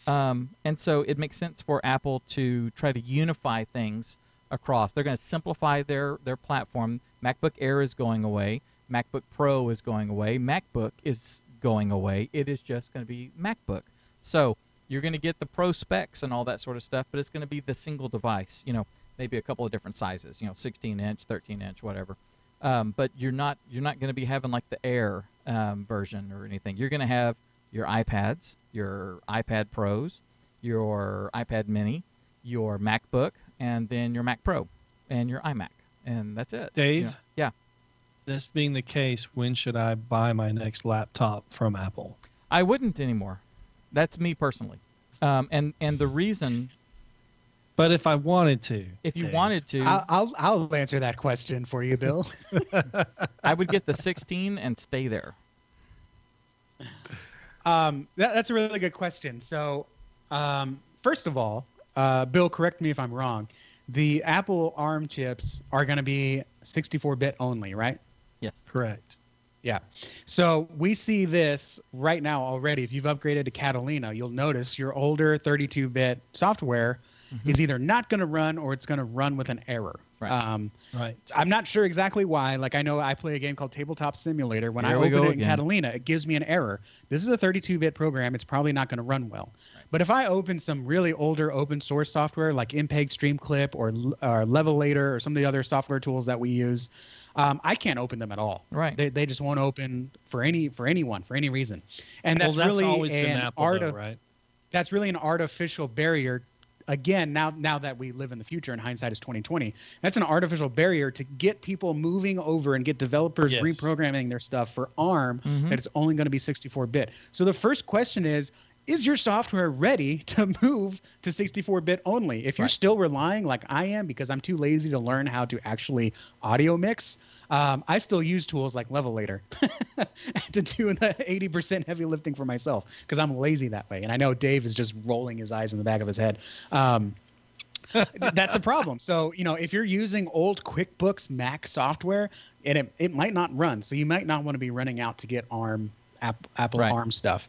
and so it makes sense for Apple to try to unify things across. They're going to simplify their platform. MacBook Air is going away. MacBook Pro is going away. MacBook is going away. It is just going to be MacBook. So you're going to get the Pro specs and all that sort of stuff, but it's going to be the single device. You know, maybe a couple of different sizes. You know, 16-inch, 13-inch, whatever. But you're not going to be having like the Air version or anything. You're going to have your iPads, your iPad Pros, your iPad Mini, your MacBook, and then your Mac Pro and your iMac, and that's it. Dave? Yeah. This being the case, when should I buy my next laptop from Apple? I wouldn't anymore. That's me personally. And the reason... But if I wanted to. If you Dave, wanted to... I'll answer that question for you, Bill. I would get the 16 and stay there. That's a really good question. So, first of all, Bill, correct me if I'm wrong. The Apple ARM chips are going to be 64-bit only, right? Yes. Correct. Yeah. So we see this right now already. If you've upgraded to Catalina, you'll notice your older 32-bit software is either not going to run or it's going to run with an error. Right. Right. I'm not sure exactly why. Like, I know I play a game called Tabletop Simulator. When I Here we open go it in again. Catalina, it gives me an error. This is a 32-bit program. It's probably not going to run well. Right. But if I open some really older open source software like MPEG Streamclip or Levelator or some of the other software tools that we use, I can't open them at all. Right. They just won't open for anyone for any reason. And that's, that's really always been an Apple, though, right? That's really an artificial barrier. Again, now that we live in the future and hindsight is 2020, that's an artificial barrier to get people moving over and get developers Yes. reprogramming their stuff for ARM that it's only going to be 64-bit. So the first question is your software ready to move to 64-bit only? If you're still relying, like I am, because I'm too lazy to learn how to actually audio mix, I still use tools like Levelator to do the 80% heavy lifting for myself because I'm lazy that way. And I know Dave is just rolling his eyes in the back of his head. That's a problem. So, if you're using old QuickBooks Mac software, and it might not run. So you might not want to be running out to get Apple ARM stuff.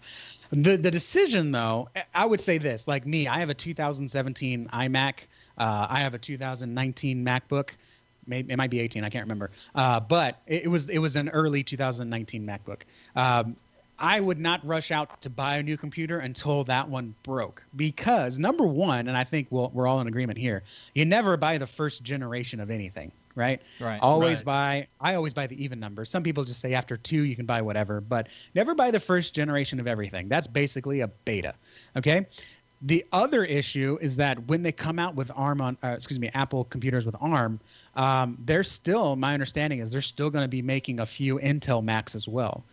The decision, though, I would say this. Like me, I have a 2017 iMac. I have a 2019 MacBook. Maybe it might be 18. I can't remember. But it was an early 2019 MacBook. I would not rush out to buy a new computer until that one broke, because number one, and I think we're all in agreement here, you never buy the first generation of anything, right? Right. I always buy the even number. Some people just say after 2 you can buy whatever, but never buy the first generation of everything. That's basically a beta. Okay. The other issue is that when they come out with Apple computers with ARM, my understanding is they're still going to be making a few Intel Macs as well.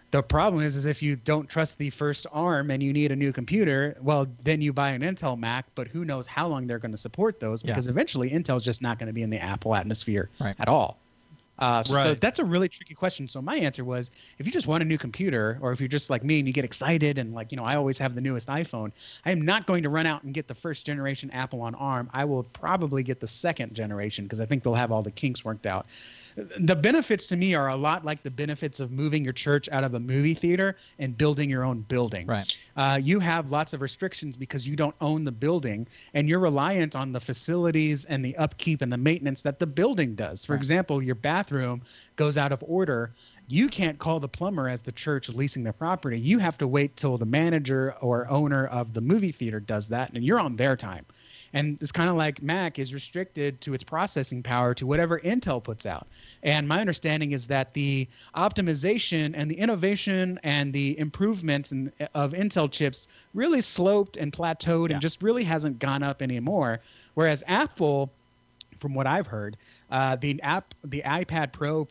The problem is if you don't trust the first ARM and you need a new computer, well, then you buy an Intel Mac, but who knows how long they're going to support those, because eventually Intel's just not going to be in the Apple atmosphere at all. So that's a really tricky question. So my answer was, if you just want a new computer, or if you're just like me and you get excited and I always have the newest iPhone, I am not going to run out and get the first generation Apple on ARM. I will probably get the second generation because I think they'll have all the kinks worked out. The benefits to me are a lot like the benefits of moving your church out of a movie theater and building your own building. Right. You have lots of restrictions because you don't own the building, and you're reliant on the facilities and the upkeep and the maintenance that the building does. For example, your bathroom goes out of order. you can't call the plumber as the church leasing the property. You have to wait till the manager or owner of the movie theater does that, and you're on their time. And it's kind of like Mac is restricted to its processing power to whatever Intel puts out. And my understanding is that the optimization and the innovation and the improvements of Intel chips really sloped and plateaued and just really hasn't gone up anymore. Whereas Apple, from what I've heard, the iPad Pro,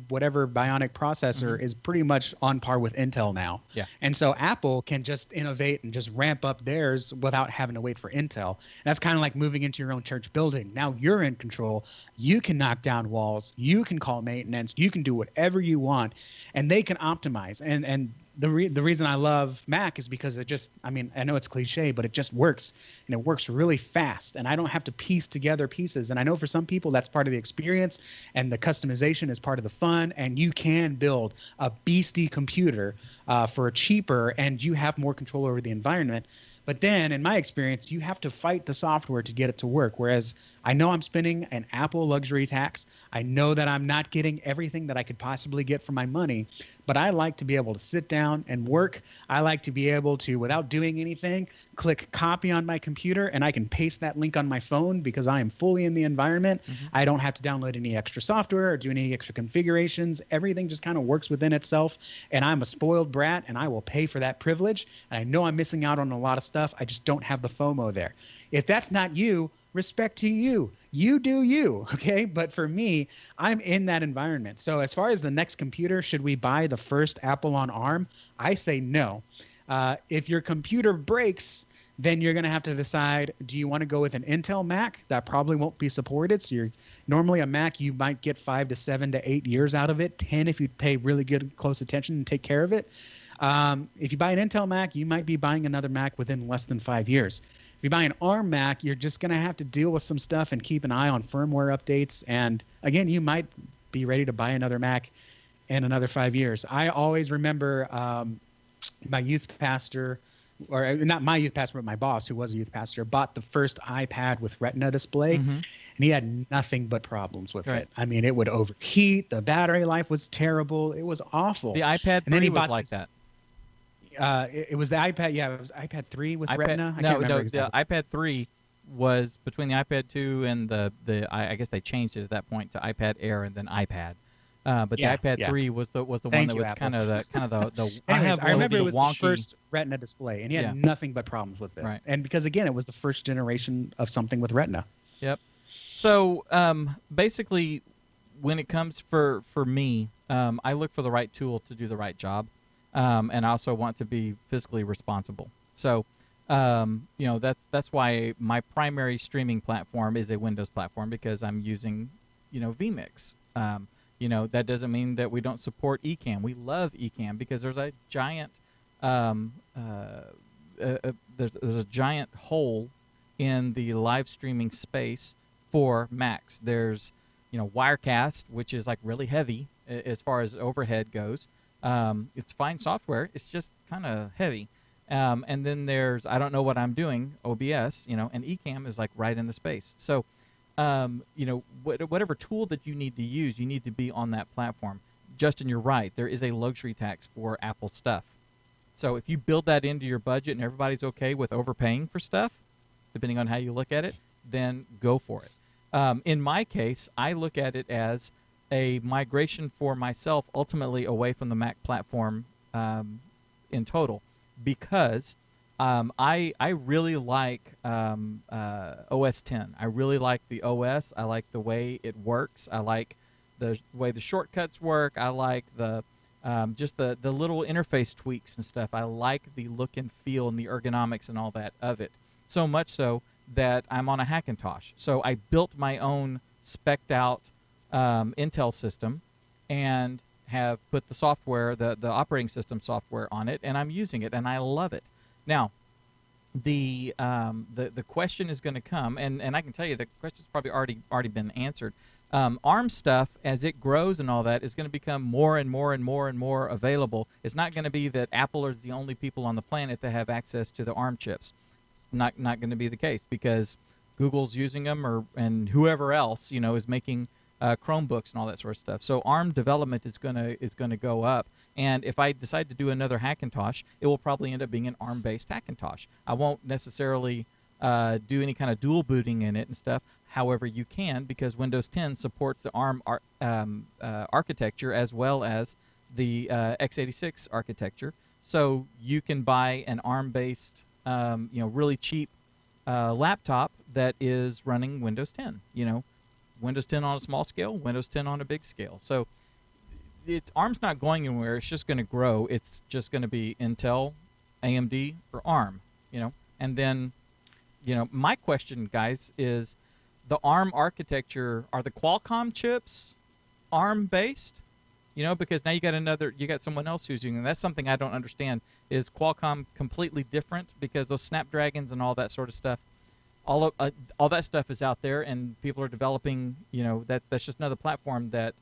whatever Bionic processor is pretty much on par with Intel now. Yeah. And so Apple can just innovate and just ramp up theirs without having to wait for Intel. That's kind of like moving into your own church building. Now you're in control. You can knock down walls. You can call maintenance. You can do whatever you want, and they can optimize. And the reason I love Mac is because it just, I mean, I know it's cliche, but it just works, and it works really fast, and I don't have to piece together pieces. And I know for some people that's part of the experience, and the customization is part of the fun, and you can build a beastie computer for cheaper, and you have more control over the environment. But then, in my experience, you have to fight the software to get it to work. Whereas I know I'm spending an Apple luxury tax. I know that I'm not getting everything that I could possibly get for my money. But I like to be able to sit down and work. I like to be able to, without doing anything, click copy on my computer, and I can paste that link on my phone because I am fully in the environment. I don't have to download any extra software or do any extra configurations. Everything just kind of works within itself. And I'm a spoiled brat, and I will pay for that privilege. And I know I'm missing out on a lot of stuff. I just don't have the FOMO there. If that's not you, respect to you. You do you, okay? But for me, I'm in that environment. So as far as the next computer, should we buy the first Apple on ARM? I say no. If your computer breaks, then you're going to have to decide, do you want to go with an Intel Mac? That probably won't be supported. So you're normally a Mac, you might get 5 to 7 to 8 years out of it, 10 if you pay really good close attention and take care of it. If you buy an Intel Mac, you might be buying another Mac within less than 5 years. If you buy an ARM Mac, you're just going to have to deal with some stuff and keep an eye on firmware updates. And again, you might be ready to buy another Mac in another 5 years. I always remember my youth pastor, or not my youth pastor, but my boss, who was a youth pastor, bought the first iPad with Retina display. And he had nothing but problems with it. I mean, it would overheat. The battery life was terrible. It was awful. The iPad 3 was like that. It was the iPad. Yeah, it was iPad 3 with Retina. I no, can't remember exactly. The iPad 3 was between the iPad 2 and I guess they changed it at that point to iPad Air and then iPad. But the iPad 3 was the one that was kind of the Anyways, I remember it was wonky, the first Retina display, and he had nothing but problems with it. Right. And because again, it was the first generation of something with Retina. Yep. So basically, when it comes for me, I look for the right tool to do the right job. And I also want to be fiscally responsible. So, that's why my primary streaming platform is a Windows platform, because I'm using, vMix. That doesn't mean that we don't support Ecamm. We love Ecamm because there's a giant, there's a giant hole in the live streaming space for Macs. There's, Wirecast, which is like really heavy as far as overhead goes. It's fine software. It's just kind of heavy. And then there's I don't know what I'm doing, OBS, and Ecamm is like right in the space. So, whatever tool that you need to use, you need to be on that platform. Justin, you're right. There is a luxury tax for Apple stuff. So if you build that into your budget and everybody's okay with overpaying for stuff, depending on how you look at it, then go for it. In my case, I look at it as a migration for myself, ultimately away from the Mac platform in total, because I really like OS 10. I really like the OS. I like the way it works. I like the way the shortcuts work. I like the just the little interface tweaks and stuff. I like the look and feel and the ergonomics and all that of it. So much so that I'm on a Hackintosh. So I built my own spec'd out Intel system and have put the software, the operating system software on it, and I'm using it, and I love it. Now, the question is going to come, and I can tell you the question's probably already been answered. ARM stuff, as it grows and all that, is going to become more and more and more and more available. It's not going to be that Apple is the only people on the planet that have access to the ARM chips. Not going to be the case, because Google's using them, and whoever else is making Chromebooks and all that sort of stuff. So ARM development is gonna go up. And if I decide to do another Hackintosh, it will probably end up being an ARM-based Hackintosh. I won't necessarily do any kind of dual booting in it and stuff. However, you can, because Windows 10 supports the ARM architecture as well as the x86 architecture. So you can buy an ARM-based, really cheap laptop that is running Windows 10. Windows 10 on a small scale, Windows 10 on a big scale. So ARM's not going anywhere. It's just going to grow. It's just going to be Intel, AMD, or ARM. And then, my question, guys, is the ARM architecture, are the Qualcomm chips ARM-based? Because now you got someone else who's using it. That's something I don't understand. Is Qualcomm completely different? Because those Snapdragons and all that sort of stuff, all that stuff is out there, and people are developing. That's just another platform that,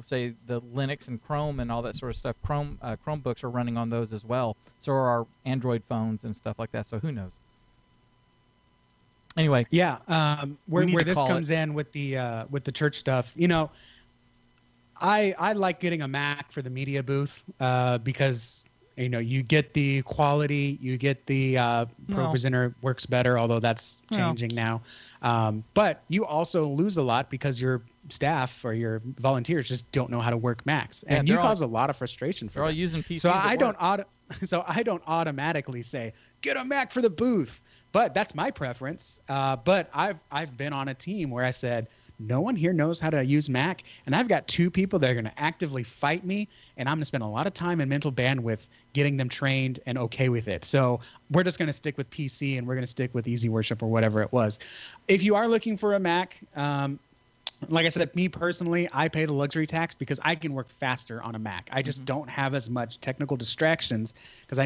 say the Linux and Chrome and all that sort of stuff. Chromebooks are running on those as well. So are our Android phones and stuff like that. So who knows? Anyway, yeah. Where this comes in with the church stuff, I like getting a Mac for the media booth because you get the quality, you get the ProPresenter works better, although that's changing now. But you also lose a lot because your staff or your volunteers just don't know how to work Macs, and you cause a lot of frustration for them. They're all using PCs. So I don't automatically say get a Mac for the booth, but that's my preference. But I've been on a team where I said, no one here knows how to use Mac, and I've got 2 people that are going to actively fight me, and I'm going to spend a lot of time and mental bandwidth getting them trained and okay with it. So we're just going to stick with PC, and we're going to stick with Easy Worship or whatever it was. If you are looking for a Mac, like I said, me personally, I pay the luxury tax because I can work faster on a Mac. I just don't have as much technical distractions because I know